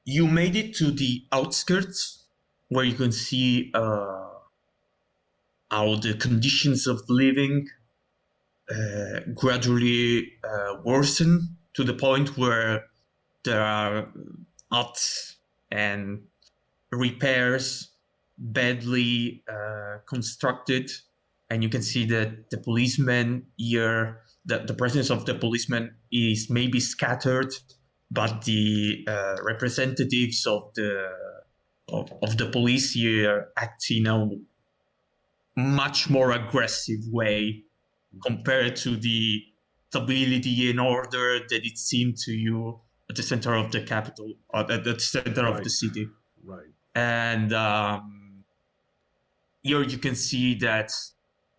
You made it to the outskirts where you can see how the conditions of living gradually worsen to the point where there are huts and repairs badly constructed, and you can see that the policemen here, that the presence of the policemen is maybe scattered, but the representatives of the police here act in a much more aggressive way compared to the stability and order that it seemed to you at the center of the capital, or at the center of the city. Right. And here you can see that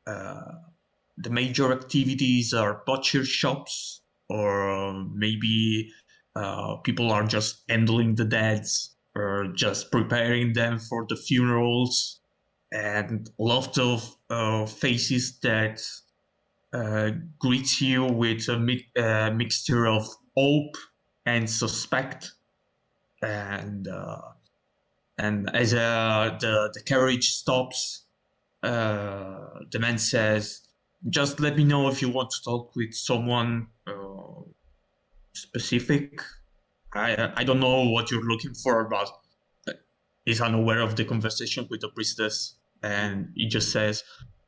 the major activities are butcher shops, or maybe people are just handling the deads or just preparing them for the funerals, and a lot of faces that greet you with a mixture of hope and suspect. And as the carriage stops, the man says, "Just let me know if you want to talk with someone specific. I don't know what you're looking for," but he's unaware of the conversation with the priestess, and he just says,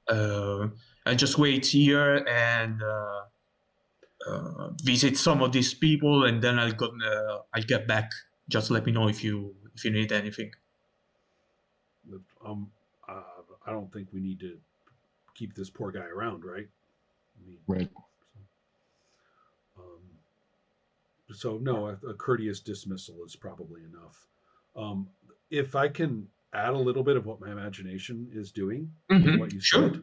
"I just wait here and visit some of these people, and then I'll get back. Just let me know if you need anything." I don't think we need to keep this poor guy around, right? Right. So no, a courteous dismissal is probably enough. If I can add a little bit of what my imagination is doing, in what you said.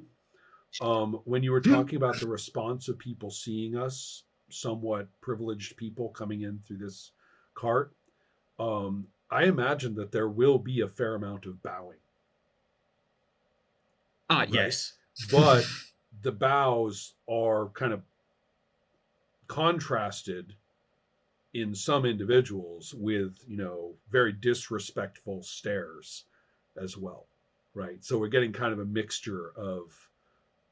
When you were talking about the response of people seeing us, somewhat privileged people coming in through this cart, I imagine that there will be a fair amount of bowing. Right? Yes. But the bows are kind of contrasted in some individuals with, very disrespectful stares as well, right? So we're getting kind of a mixture of.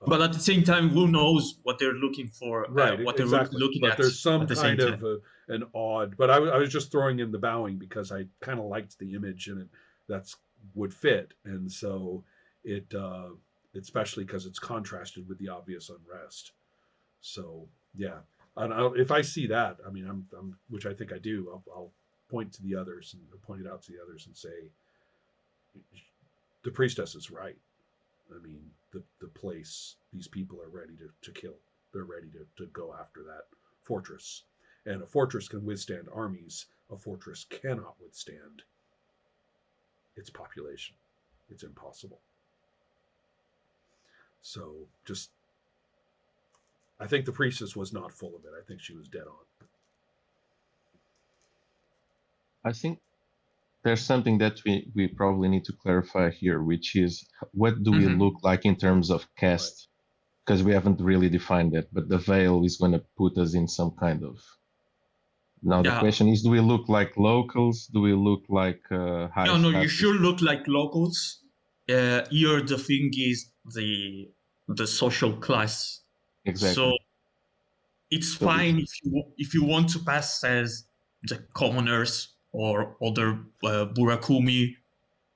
But at the same time, who knows what they're looking for, right? What exactly. they're looking but at. There's some the kind of an odd. But I was just throwing in the bowing because I kind of liked the image and that's would fit, and so it, especially because it's contrasted with the obvious unrest. So yeah, and if I see that, I mean, I'm which I think I do. I'll point to the others and point it out to the others and say, the priestess is right. I mean, the place, these people are ready to kill. They're ready to go after that fortress. And a fortress can withstand armies. A fortress cannot withstand its population. It's impossible. So just, I think the priestess was not full of it. I think she was dead on. I think there's something that we probably need to clarify here, which is what do we look like in terms of caste? Because we haven't really defined it, but the veil is going to put us in some kind of. Now the question is, do we look like locals? Do we look like high status? No, you sure look like locals. Here the thing is the social class. Exactly. So it's fine if you want to pass as the commoners or other Burakumi.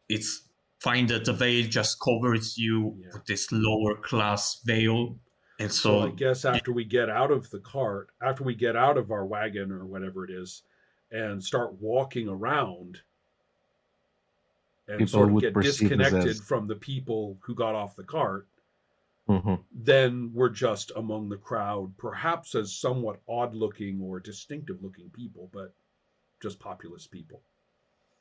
It's fine that the veil just covers you with this lower class veil. And so I guess after we get out of the cart, after we get out of our wagon or whatever it is, and start walking around, and people sort of get disconnected from the people who got off the cart, then we're just among the crowd, perhaps as somewhat odd-looking or distinctive-looking people, but just populous people.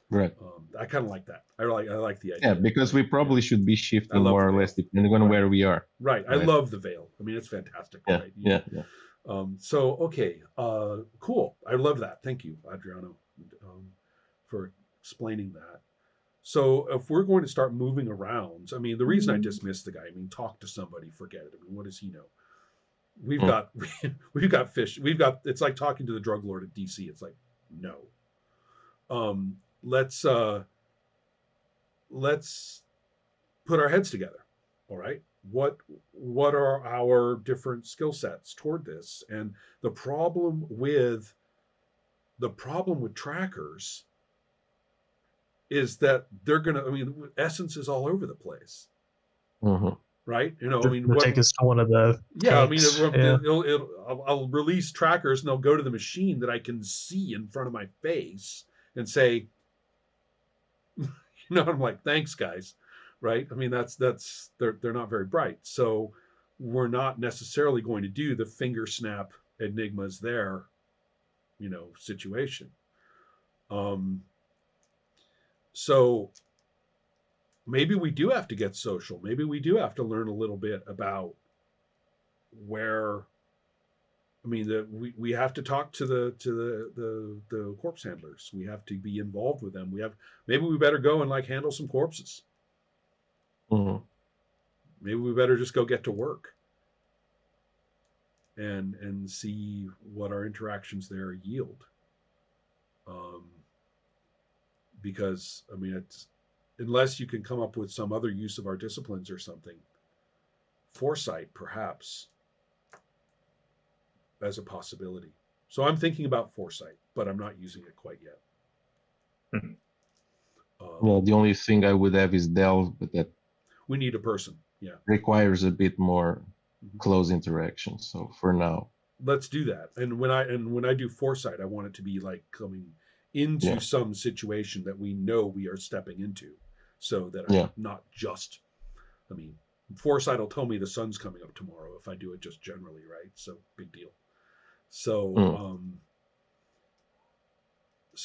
Right. I kind of like that. I like the idea. Yeah, because we probably should be shifting more or less depending on where we are. Right. I love the veil. I mean, it's fantastic. Yeah. Right? Yeah. So, okay. Cool. I love that. Thank you, Adriano, for explaining that. So if we're going to start moving around, I mean, the reason I dismissed the guy, I mean, talk to somebody, forget it. I mean, what does he know? We've got fish. It's like talking to the drug lord at DC. It's like, no. let's put our heads together. All right. What are our different skill sets toward this? And the problem with trackers is that they're gonna. I mean, essence is all over the place, right? You know, I mean, They'll take us to one of the tanks. I'll release trackers and they'll go to the machine that I can see in front of my face and say, I'm like, thanks, guys, right? I mean, that's they're not very bright, so we're not necessarily going to do the finger snap enigmas there, situation. So maybe we do have to get social. Maybe we do have to learn a little bit about where. I mean, we have to talk to the corpse handlers. We have to be involved with them. Maybe we better go and handle some corpses. Maybe we better just go get to work and see what our interactions there yield. Because I mean, unless you can come up with some other use of our disciplines or something, foresight perhaps as a possibility. So I'm thinking about foresight, but I'm not using it quite yet. Well, the only thing I would have is delve, but that we need a person. Yeah, requires a bit more close interaction. So for now, let's do that. And when I do foresight, I want it to be coming into some situation that we know we are stepping into, so that I'm not just. I mean, foresight will tell me the sun's coming up tomorrow if I do it just generally, right? So big deal. So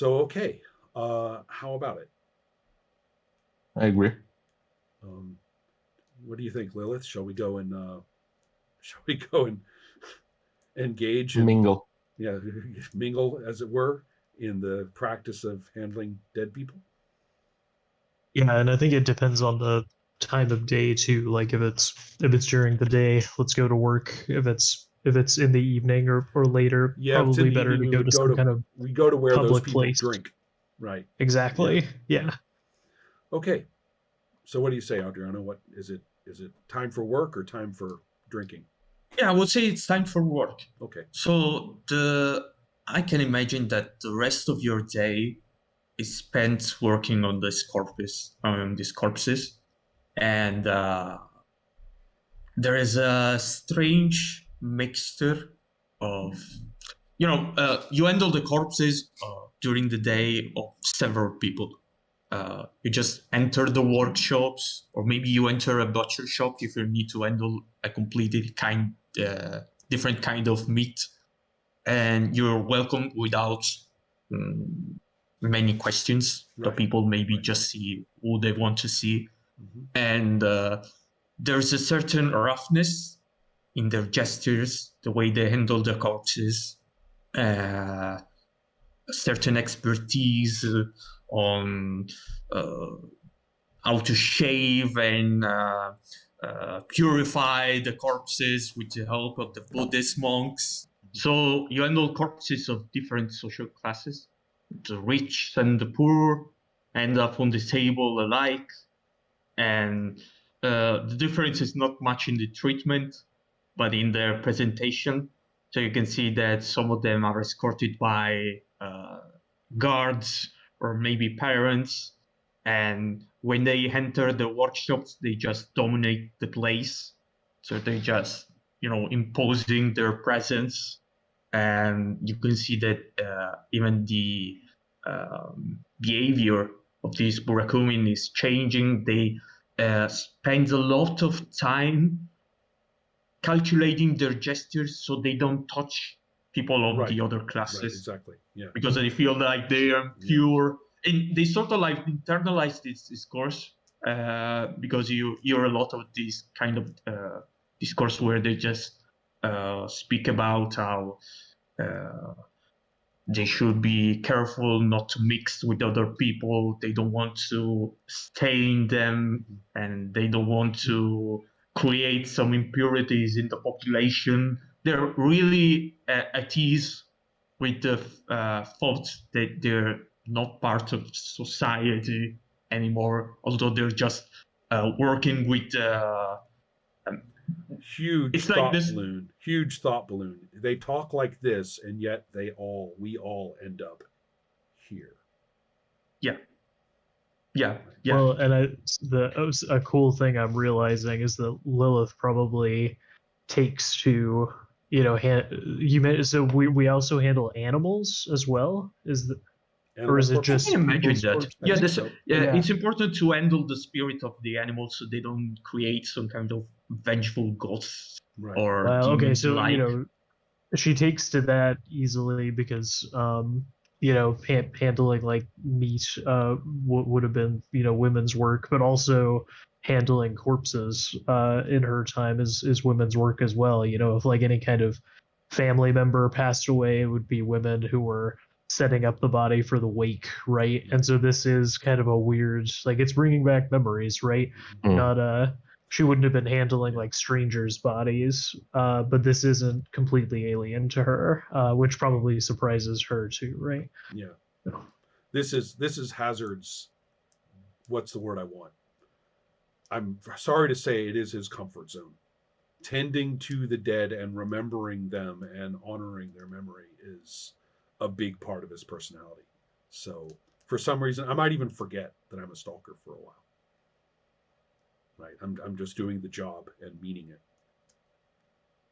okay. How about it? I agree. What do you think, Lilith? Shall we go and engage and mingle? Yeah, mingle, as it were, in the practice of handling dead people. Yeah, and I think it depends on the time of day too. Like if it's during the day, let's go to work. If it's in the evening or later, probably better to go to some kind of we go to where those people place. Drink. Right. Exactly. Yeah. Okay. So what do you say, Adriano? What is it? Is it time for work or time for drinking? Yeah, I would say it's time for work. Okay. So I can imagine that the rest of your day is spent working on these corpses, and there is a strange mixture of, you handle the corpses during the day of several people. You just enter the workshops, or maybe you enter a butcher shop if you need to handle a completely different kind of meat, and you're welcome without many questions. Right. The people maybe just see who they want to see, and there's a certain roughness in their gestures, the way they handle the corpses, a certain expertise on how to shave and purify the corpses with the help of the Buddhist monks. So you handle corpses of different social classes. The rich and the poor end up on the table alike. And the difference is not much in the treatment, but in their presentation. So you can see that some of them are escorted by guards or maybe parents. And when they enter the workshops, they just dominate the place. So they just, imposing their presence. And you can see that even the behavior of these Burakumin is changing. They spend a lot of time calculating their gestures so they don't touch people of the other classes. Right, exactly. Yeah. Because they feel like they are pure. And they sort of internalize this discourse because you hear a lot of this kind of discourse where they just speak about how they should be careful not to mix with other people. They don't want to stain them, and they don't want to create some impurities in the population. They're really at ease with the thoughts that not part of society anymore, although they're just working with huge it's like thought this. balloon. Huge thought balloon. They talk like this, and yet we all end up here. Yeah. Well, and a cool thing I'm realizing is that Lilith probably takes to so we also handle animals as well. Or is it corpses? just I can imagine people's that. corpses? Yeah, So. yeah, it's important to handle the spirit of the animals so they don't create some kind of vengeful ghosts or okay, demons so like. she takes to that easily because handling like meat would have been women's work, but also handling corpses in her time is women's work as well. If like any kind of family member passed away, it would be women who were setting up the body for the wake, right? And so this is kind of a weird, like, it's bringing back memories, right? Not she wouldn't have been handling like strangers' bodies, but this isn't completely alien to her, which probably surprises her too, right? Yeah. This is Hazard's. What's the word I want? I'm sorry to say, it is his comfort zone. Tending to the dead and remembering them and honoring their memory is a big part of his personality. So for some reason, I might even forget that I'm a stalker for a while. Right, I'm just doing the job and meaning it.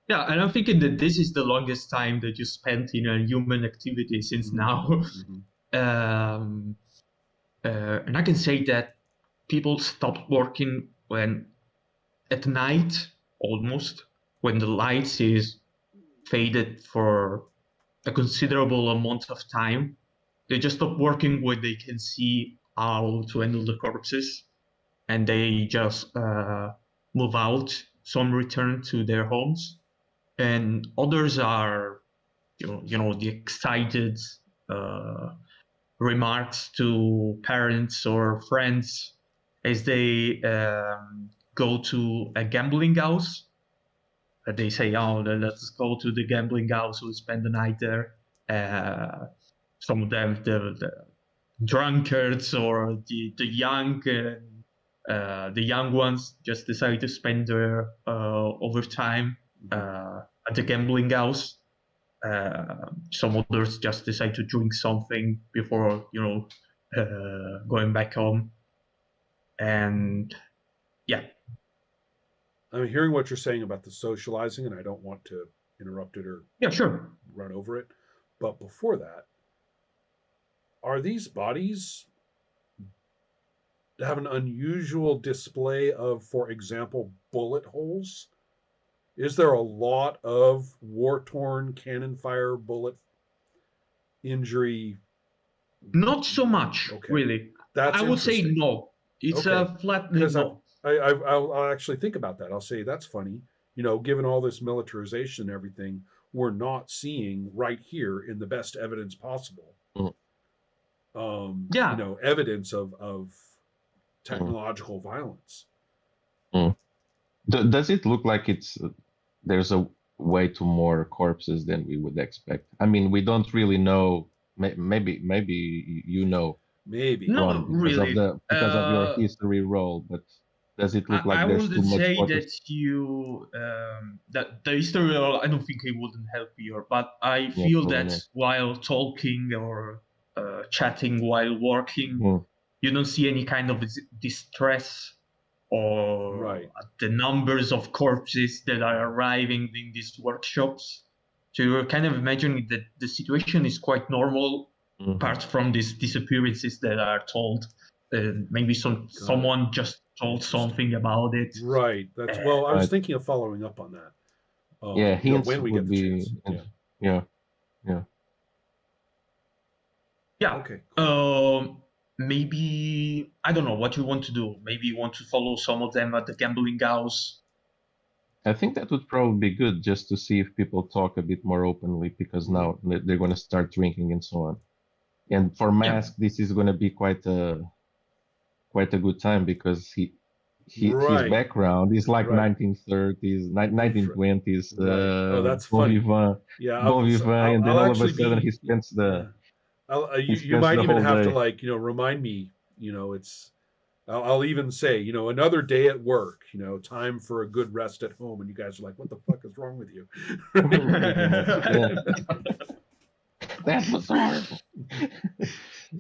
Yeah, and I'm thinking that this is the longest time that you spent in a human activity since now. And I can say that people stopped working when at night, almost, when the lights is faded for a considerable amount of time. They just stop working when they can see how to handle the corpses, and they just move out. Some return to their homes, and others are, the excited remarks to parents or friends as they go to a gambling house. They say, "Oh, let's go to the gambling house. We'll spend the night there." Some of them, the drunkards or the young ones, just decide to spend their overtime at the gambling house. Some others just decide to drink something before going back home. And yeah, I'm hearing what you're saying about the socializing, and I don't want to interrupt it or sure, run over it. But before that, are these bodies have an unusual display of, for example, bullet holes? Is there a lot of war-torn cannon fire bullet injury? Not so much, really. I would say no. It's a flat no. I'll actually think about that. I'll say that's funny. Given all this militarization and everything, we're not seeing right here in the best evidence possible. Evidence of technological violence. Does it look like there's a way to more corpses than we would expect? I mean, we don't really know. Maybe Maybe not Ron, really because of your history role, but does it look like there's too much corpses? That the history role, I don't think it wouldn't help you, but I feel that while talking or chatting while working, you don't see any kind of distress or the numbers of corpses that are arriving in these workshops. So you're kind of imagining that the situation is quite normal, apart from these disappearances that are told. Maybe someone just told something about it. Right. That's I was thinking of following up on that. Hints when we get the chance. Yeah. Okay. Maybe, I don't know what you want to do. Maybe you want to follow some of them at the gambling house. I think that would probably be good, just to see if people talk a bit more openly, because now they're going to start drinking and so on. And for Mask, this is going to be quite a good time, because his background is like 1930s, 1920s. Oh, that's funny. Bon vivant, and then all of a sudden he spends the You might even have to like remind me. It's. I'll even say another day at work. Time for a good rest at home, and you guys are like, "What the fuck is wrong with you?" That was horrible.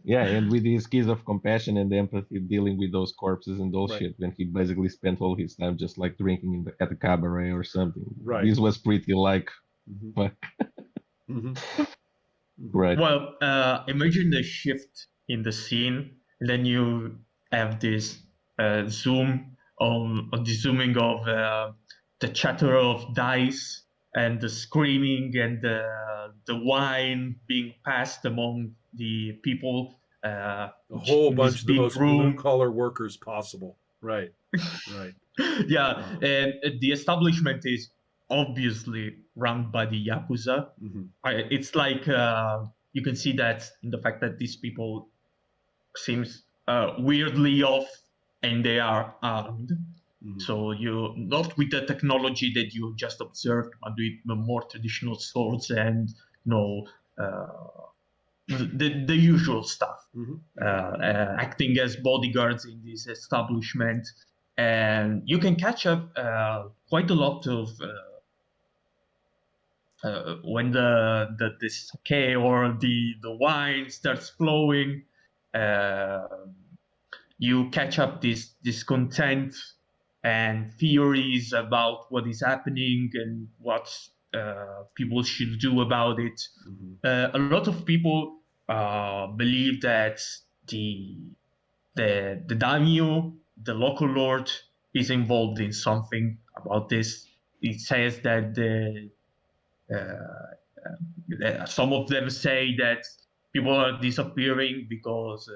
Yeah, and with his keys of compassion and empathy dealing with those corpses and those shit, when he basically spent all his time just like drinking at the cabaret or something. Right. This was pretty like. Right. Well, imagine the shift in the scene, and then you have this zoom on the zooming of the chatter of dice and the screaming and the wine being passed among the people. A whole bunch of the most room. blue-collar workers possible. Right. Right. Yeah, and the establishment is obviously run by the Yakuza. It's like you can see that in the fact that these people seems weirdly off and they are armed. So you not with the technology that you just observed, but with the more traditional swords and the usual stuff. Acting as bodyguards in this establishment, and you can catch up quite a lot of when the sake or the wine starts flowing. You catch up this discontent and theories about what is happening and what people should do about it. A lot of people believe that the daimyo, the local lord, is involved in something about this. It says that some of them say that people are disappearing because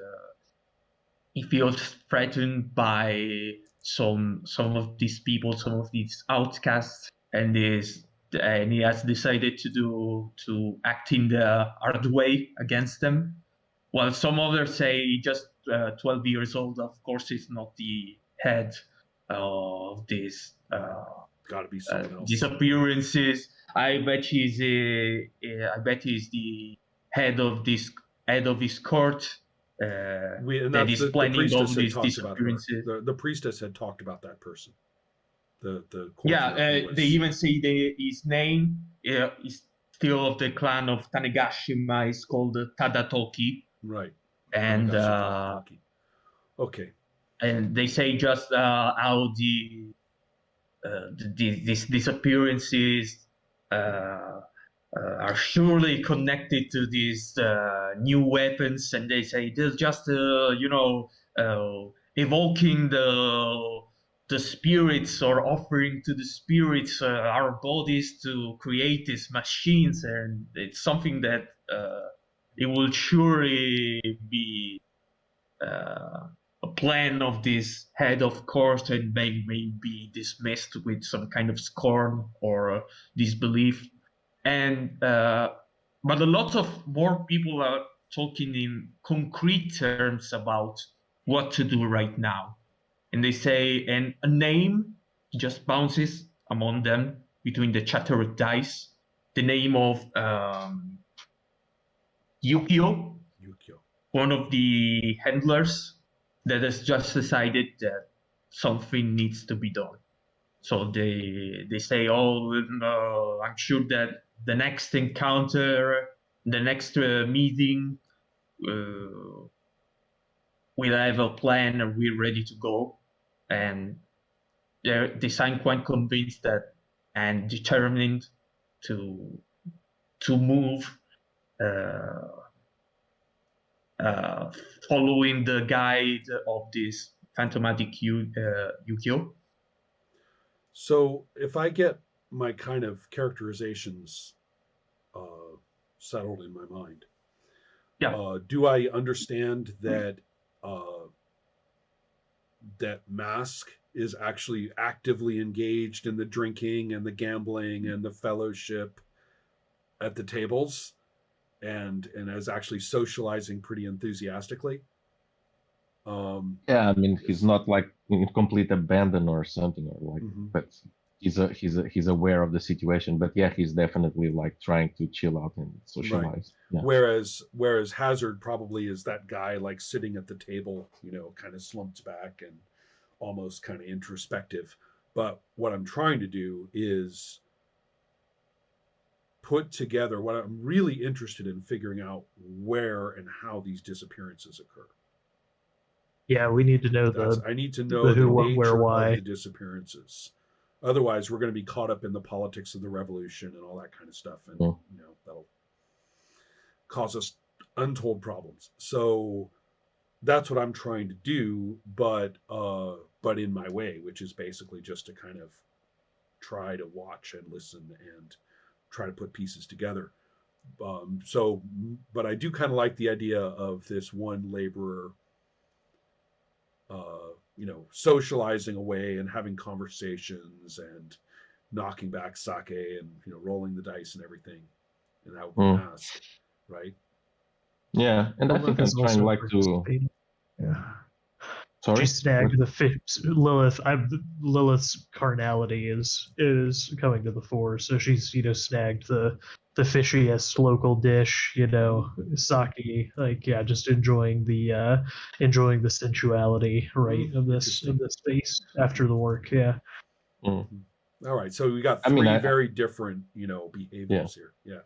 he feels threatened by some of these people, some of these outcasts, and he has decided to act in the hard way against them. While some others say just 12 years old, of course, is not the head of this. Got to be someone else. Disappearances. I bet he's the head of his court. That is planning all these disappearances. The priestess had talked about that person. The they even say his name is still of the clan of Tanegashima. Is called Tadatoki. Right. And okay. And they say just how these disappearances are surely connected to these new weapons, and they say they're just evoking the spirits or offering to the spirits our bodies to create these machines, and it's something that it will surely be a plan of this head of court and may be dismissed with some kind of scorn or disbelief. And but a lot of more people are talking in concrete terms about what to do right now. And they say, and a name just bounces among them between the chatter of dice, the name of Yukio, one of the handlers that has just decided that something needs to be done. So they say, I'm sure that the next encounter, the next meeting, we'll have a plan and we're ready to go. And they seem quite convinced that and determined to move following the guide of this phantomatic Yukio. So if I get my kind of characterizations settled in my mind, do I understand that that Mask is actually actively engaged in the drinking and the gambling and the fellowship at the tables, and is actually socializing pretty enthusiastically? Yeah, I mean, he's not like in complete abandon or something, or like, but he's aware of the situation, but yeah, he's definitely like trying to chill out and socialize. Yeah. Whereas Hazard probably is that guy like sitting at the table, kind of slumped back and almost kind of introspective. But what I'm trying to do is put together what I'm really interested in, figuring out where and how these disappearances occur. Yeah, we need to know I need to know the who, what, nature where, why. of the disappearances. Otherwise, we're going to be caught up in the politics of the revolution and all that kind of stuff, and that'll cause us untold problems. So that's what I'm trying to do, but in my way, which is basically just to kind of try to watch and listen and try to put pieces together. But I do kind of like the idea of this one laborer, socializing away and having conversations and knocking back sake and rolling the dice and everything, and that would be mask, right? Yeah, and I think I'm trying like to. Yeah. Sorry? She snagged the fish. Lilith's carnality is coming to the fore, so she's snagged the fishiest local dish, sake, just enjoying the sensuality, right, of this space after the work. Yeah. All right, so we got three very different behaviors here. Yeah.